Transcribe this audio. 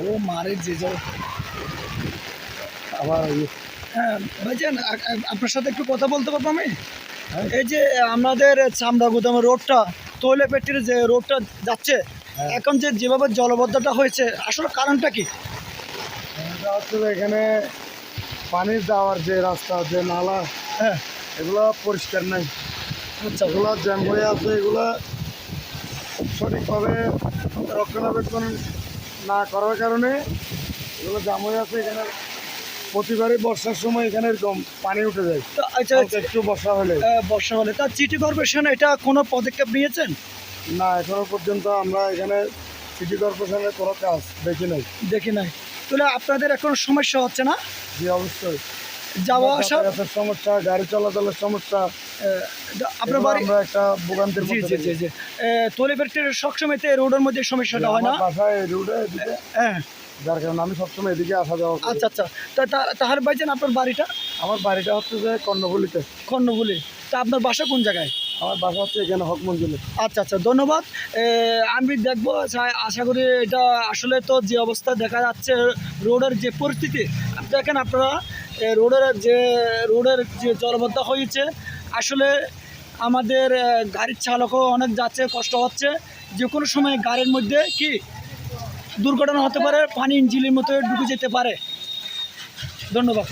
ও মারে যে যাও আবার। হ্যাঁ ভাইজান, আপনার সাথে একটু কথা বলতে পারবো আমি? এই যে আমাদের চামড়া গুদাম রোডটা, তৈলে পেটির যে রোডটা যাচ্ছে, এখন যে যেভাবে জলবদ্ধতা হয়েছে, আসলে কারণটা কি? এটা হচ্ছে যে এখানে পানির যাওয়ার যে রাস্তা, যে নালা, হ্যাঁ, এগুলো পরিষ্কার নাই। আচ্ছা, এগুলো জ্যাম হয়ে আছে। এগুলো সঠিকভাবে রক্ষণাবেক্ষণ না করার কারণে এগুলো জাম হয়ে আছে। এখানে প্রতিবারই বর্ষার সময় এখানে এরকম পানি উঠে যায়। তো আচ্ছা, একটু বর্ষা হলে বর্ষা হলে তা সিটি কর্পোরেশন এটা কোনো পদক্ষেপ নিয়েছেন? না, এখনো পর্যন্ত আমরা এখানে সিটি কর্পোরেশনের কোনো কাজ দেখি নাই। দেখি নাই। তাহলে আপনাদের এখন সমস্যা হচ্ছে না যে অবশ্যই যাওয়া আসা? যাতায়াতের সমস্যা, গাড়ি চলাচলের সমস্যা, আপনার বাড়ি? আমরা একটা ভোগান্তির জি মধ্যে জি জি জি তৈলবেটের সবসময় তো রোডের মধ্যে সমস্যাটা হয় না? আমার বাসায় রোডে এদিকে, হ্যাঁ, যার কারণে আমি সবসময় এদিকে আসা যাওয়া করি। আচ্ছা আচ্ছা। তাহার ভাইজান আপনার বাড়িটা? আমার বাড়িটা হচ্ছে যে কর্ণফুলিতে। কর্ণফুলি। তা আপনার বাসা কোন জায়গায়? আমার বাসা হচ্ছে এখানে হকমঞ্জিলে। আচ্ছা আচ্ছা, ধন্যবাদ। আমি দেখবো, আশা করি এটা আসলে তো যে অবস্থা দেখা যাচ্ছে রোডের যে পরিস্থিতি, দেখেন আপনারা রোডের যে জলবদ্ধ হয়েছে, আসলে আমাদের গাড়ির চালকও অনেক যাচ্ছে, কষ্ট হচ্ছে। যে কোনো সময় গাড়ির মধ্যে কি দুর্ঘটনা হতে পারে, পানি ইঞ্জিনের মতো ঢুকে যেতে পারে। ধন্যবাদ।